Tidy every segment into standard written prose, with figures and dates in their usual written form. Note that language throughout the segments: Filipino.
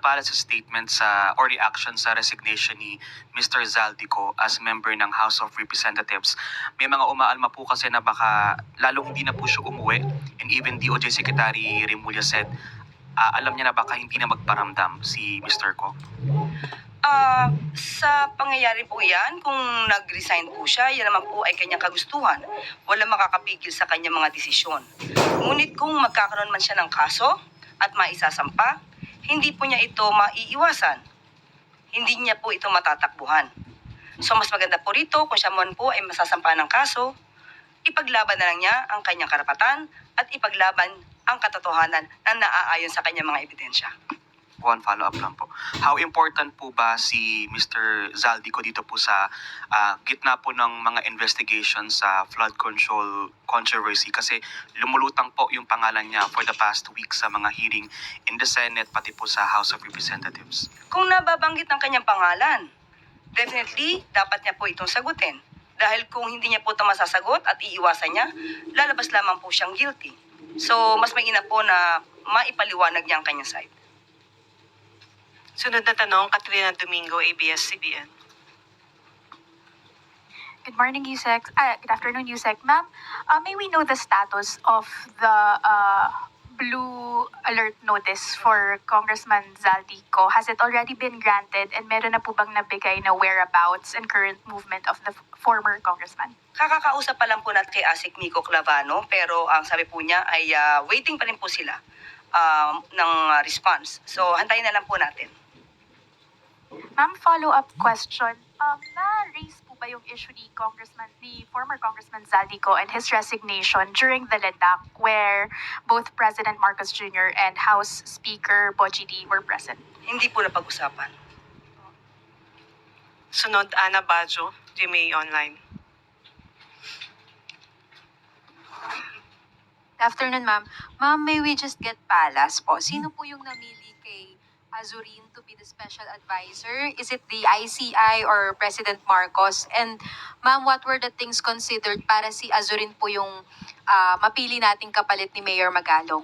Para sa statement sa or reaction sa resignation ni Mr. Zaldico as member ng House of Representatives, may mga umaalma po kasi na baka lalong hindi na po siya umuwi, and even DOJ Secretary Remulla said alam niya na baka hindi na magparamdam si Mr. Ko. Sa pangyayari po yan, kung nag-resign po siya, yan naman po ay kanyang kagustuhan. Walang makakapigil sa kanyang mga desisyon. Ngunit kung magkakaroon man siya ng kaso at maisasampa, hindi po niya ito maiiwasan. Hindi niya po ito matatakbuhan. So mas maganda po rito kung siya man po ay masasampa ng kaso, ipaglaban na lang niya ang kanyang karapatan at ipaglaban ang katotohanan na naaayon sa kanyang mga ebidensya. One follow-up lang po. How important po ba si Mr. Zaldico dito po sa gitna po ng mga investigation sa flood control controversy? Kasi lumulutang po yung pangalan niya for the past week sa mga hearing in the Senate pati po sa House of Representatives. Kung nababanggit ang kanyang pangalan, definitely dapat niya po itong sagutin. Dahil kung hindi niya po ito masasagot at iiwasan niya, lalabas lamang po siyang guilty. So mas mainam po na maipaliwanag niya ang kanyang side. Sunod na tanong, Katrina Domingo, ABS-CBN. Good morning, Yusek. Good afternoon, Yusek. Ma'am, may we know the status of the blue alert notice for Congressman Zaldico? Has it already been granted, and meron na po bang nabigay na whereabouts and current movement of the former congressman? Kakakausap pa lang po natin kay Asik Miko Clavano, pero ang sabi po niya ay waiting pa rin po sila ng response. So hantayin na lang po natin. Ma'am, follow-up question. Na-raise po ba yung issue ni former Congressman Zaldico and his resignation during the LEDAC where both President Marcos Jr. and House Speaker Bogie D were present? Hindi po napag-usapan. Sunod, Ana Bajo, GMA Online. Good afternoon, ma'am. Ma'am, may we just get palas po? Sino po yung namili kay Azurin to be the special advisor? Is it the ICI or President Marcos? And ma'am, what were the things considered para si Azurin po yung mapili nating kapalit ni Mayor Magalong?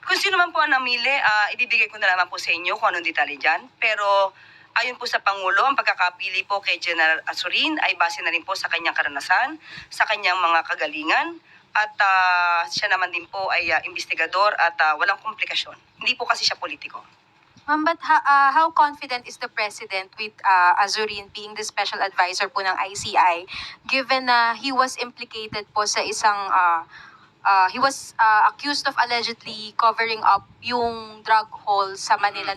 Kung sino man po ang namili, ibibigay ko na naman po sa inyo kung anong detalye dyan. Pero ayon po sa Pangulo, ang pagkakapili po kay General Azurin ay base na rin po sa kanyang karanasan, sa kanyang mga kagalingan, at siya naman din po ay investigador at walang komplikasyon. Hindi po kasi siya politiko. Ma'am, but how confident is the President with Azurin being the special advisor po ng ICI given na he was implicated po sa isang he was accused of allegedly covering up yung drug haul sa Manila